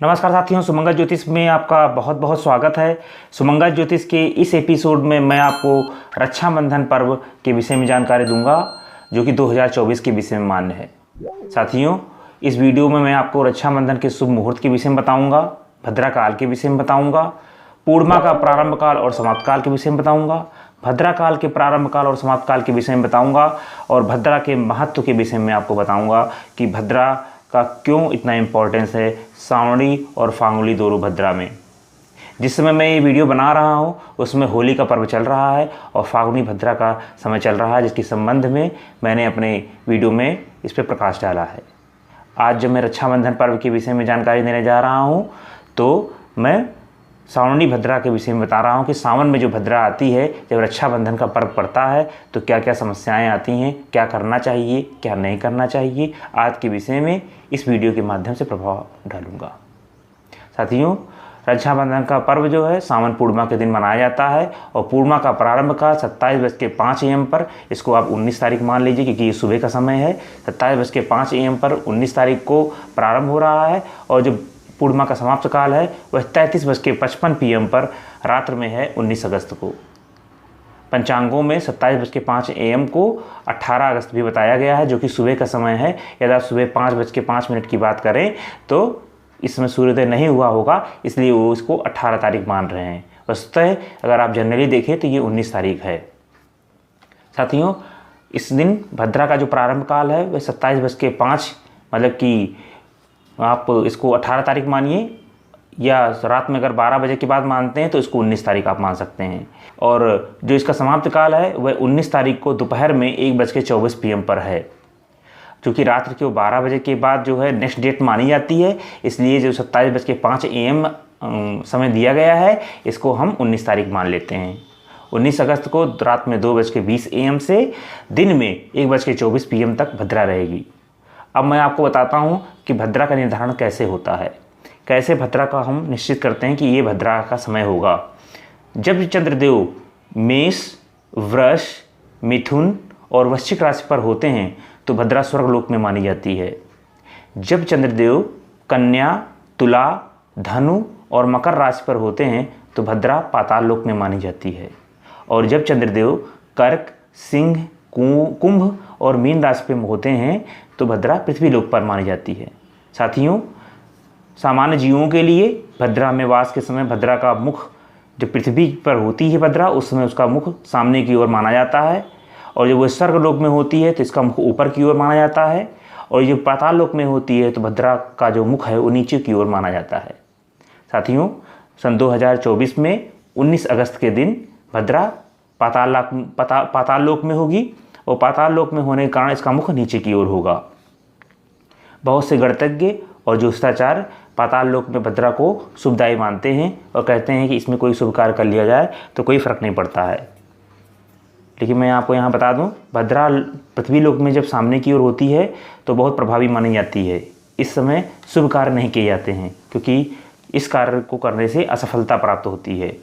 नमस्कार साथियों, सुमंगल ज्योतिष में आपका बहुत बहुत स्वागत है। सुमंगल ज्योतिष के इस एपिसोड में मैं आपको रक्षाबंधन पर्व के विषय में जानकारी दूंगा, जो कि 2024 के विषय में मान्य है। साथियों, इस वीडियो में मैं आपको रक्षाबंधन के शुभ मुहूर्त के विषय में बताऊंगा, भद्रा काल के विषय में बताऊंगा, पूर्णिमा का प्रारंभ काल और समाप्त काल के विषय में बताऊंगा, भद्रा काल के प्रारंभ काल और समाप्त काल के विषय में बताऊंगा, और भद्रा के महत्व के विषय में आपको बताऊंगा कि भद्रा का क्यों इतना इम्पोर्टेंस है श्रावणी और फाल्गुनी दोनों भद्रा में। जिस समय मैं ये वीडियो बना रहा हूँ उसमें होली का पर्व चल रहा है और फाल्गुनी भद्रा का समय चल रहा है, जिसके संबंध में मैंने अपने वीडियो में इस पर प्रकाश डाला है। आज जब मैं रक्षाबंधन पर्व के विषय में जानकारी देने जा रहा हूँ तो मैं श्रावणी भद्रा के विषय में बता रहा हूँ कि सावन में जो भद्रा आती है, जब रक्षाबंधन का पर्व पड़ता है तो क्या क्या समस्याएं आती हैं, क्या करना चाहिए, क्या नहीं करना चाहिए, आज के विषय में इस वीडियो के माध्यम से प्रभाव डालूंगा। साथियों, रक्षाबंधन का पर्व जो है सावन पूर्णिमा के दिन मनाया जाता है और पूर्णिमा का प्रारंभ का 27:05 AM पर, इसको आप 19 तारीख मान लीजिए क्योंकि ये सुबह का समय है। 27:05 AM पर 19 तारीख को प्रारंभ हो रहा है और जो पूर्णिमा का समाप्त काल है वह 33:55 PM पर रात्र में है, 19 अगस्त को। पंचांगों में 27:05 AM को 18 अगस्त भी बताया गया है, जो कि सुबह का समय है। यदि आप सुबह 5:05 की बात करें तो इस समय सूर्योदय नहीं हुआ होगा, इसलिए वो इसको 18 तारीख मान रहे हैं। वस्तुतः अगर आप जनरली देखें तो ये 19 तारीख है। साथियों, इस दिन भद्रा का जो प्रारंभ काल है वह 27:05, मतलब कि आप इसको 18 तारीख मानिए, या रात में अगर 12 बजे के बाद मानते हैं तो इसको 19 तारीख आप मान सकते हैं। और जो इसका समाप्त काल है वह 19 तारीख को दोपहर में 1:24 PM पर है, क्योंकि रात्र के 12 बजे के बाद जो है नेक्स्ट डेट मानी जाती है, इसलिए जो 27:05 AM समय दिया गया है इसको हम 19 तारीख मान लेते हैं। 19 अगस्त को रात में 2:20 AM से दिन में 1:24 PM तक भद्रा रहेगी। अब मैं आपको बताता हूँ कि भद्रा का निर्धारण कैसे होता है, कैसे भद्रा का हम निश्चित करते हैं कि ये भद्रा का समय होगा। जब चंद्रदेव मेष, वृष, मिथुन और वृश्चिक राशि पर होते हैं तो भद्रा स्वर्गलोक में मानी जाती है। जब चंद्रदेव कन्या, तुला, धनु और मकर राशि पर होते हैं तो भद्रा पाताल लोक में मानी जाती है। और जब चंद्रदेव कर्क, सिंह, कुंभ और मीन राशि पर होते हैं तो भद्रा पृथ्वी लोक पर मानी जाती है। साथियों, सामान्य जीवों के लिए भद्रा में वास के समय भद्रा का मुख, जब पृथ्वी पर होती है भद्रा उस समय उसका मुख सामने की ओर माना जाता है, और जब वह स्वर्ग लोक में होती है तो इसका मुख ऊपर की ओर माना जाता है, और जब पाताल लोक में होती है तो भद्रा का जो मुख है वो नीचे की ओर माना जाता है। साथियों, सन 2024 में 19 अगस्त के दिन भद्रा पाताल लोक में होगी और पाताल लोक में होने के कारण इसका मुख नीचे की ओर होगा। बहुत से गणितज्ञ और ज्योतिषाचार्य पाताल लोक में भद्रा को शुभदायी मानते हैं और कहते हैं कि इसमें कोई शुभ कार्य कर लिया जाए तो कोई फर्क नहीं पड़ता है। लेकिन मैं आपको यहाँ बता दूँ, भद्रा पृथ्वी लोक में जब सामने की ओर होती है तो बहुत प्रभावी मानी जाती है। इस समय शुभ कार्य नहीं किए जाते हैं क्योंकि इस कार्य को करने से असफलता प्राप्त होती है।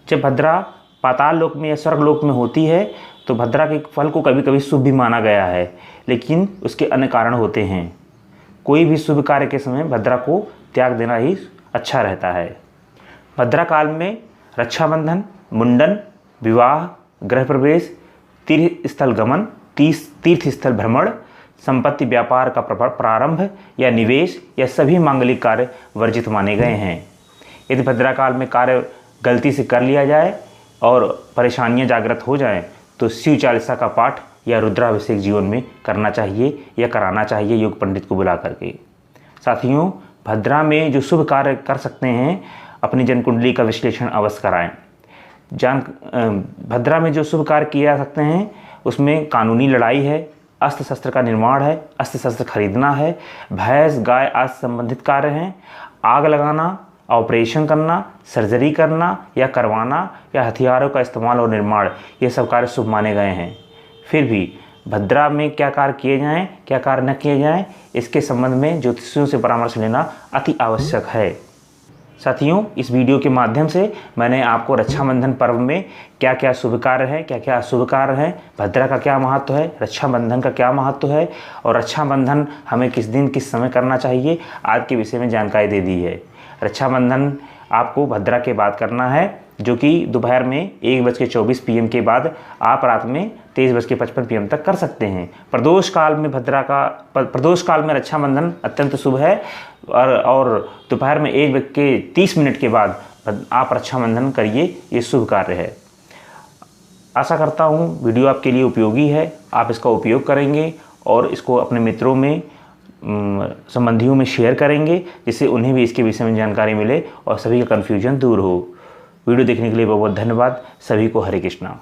जब भद्रा पाताल लोक में या स्वर्ग लोक में होती है तो भद्रा के फल को कभी कभी शुभ भी माना गया है, लेकिन उसके अन्य कारण होते हैं। कोई भी शुभ कार्य के समय भद्रा को त्याग देना ही अच्छा रहता है। भद्रा काल में रक्षाबंधन, मुंडन, विवाह, गृह प्रवेश, तीर्थ स्थल गमन, तीर्थ स्थल भ्रमण, संपत्ति व्यापार का प्रारंभ या निवेश या सभी मांगलिक कार्य वर्जित माने गए हैं। यदि भद्रा काल में कार्य गलती से कर लिया जाए और परेशानियां जागृत हो जाएं तो शिव चालीसा का पाठ या रुद्राभिषेक जीवन में करना चाहिए या कराना चाहिए योग पंडित को बुला करके। साथियों, भद्रा में जो शुभ कार्य कर सकते हैं अपनी जन्म कुंडली का विश्लेषण अवश्य कराएं। भद्रा में जो शुभ कार्य किए जा सकते हैं उसमें कानूनी लड़ाई है, अस्त्र शस्त्र का निर्माण है, अस्त्र शस्त्र खरीदना है, भैंस गाय आदि संबंधित कार्य हैं, आग लगाना, ऑपरेशन करना, सर्जरी करना या करवाना या हथियारों का इस्तेमाल और निर्माण, ये सब कार्य शुभ माने गए हैं। फिर भी भद्रा में क्या कार्य किए जाएं, क्या कार्य न किए जाएं, इसके संबंध में ज्योतिषियों से परामर्श लेना अति आवश्यक है। साथियों, इस वीडियो के माध्यम से मैंने आपको रक्षाबंधन पर्व में क्या क्या शुभ कार्य है, क्या क्या अशुभ कार्य है, भद्रा का क्या महत्व है, रक्षाबंधन का क्या महत्व है और रक्षाबंधन हमें किस दिन किस समय करना चाहिए आज के विषय में जानकारी दे दी है। रक्षाबंधन आपको भद्रा के बाद करना है, जो कि दोपहर में 1:24 PM के बाद आप रात में 23:55 PM तक कर सकते हैं। प्रदोष काल में प्रदोष काल में रक्षाबंधन अत्यंत शुभ है और दोपहर में 1:30 के बाद आप रक्षाबंधन करिए, ये शुभ कार्य है। आशा करता हूँ वीडियो आपके लिए उपयोगी है, आप इसका उपयोग करेंगे और इसको अपने मित्रों में संबंधियों में शेयर करेंगे, जिससे उन्हें भी इसके विषय में जानकारी मिले और सभी का कन्फ्यूजन दूर हो। वीडियो देखने के लिए बहुत बहुत धन्यवाद। सभी को हरे कृष्णा।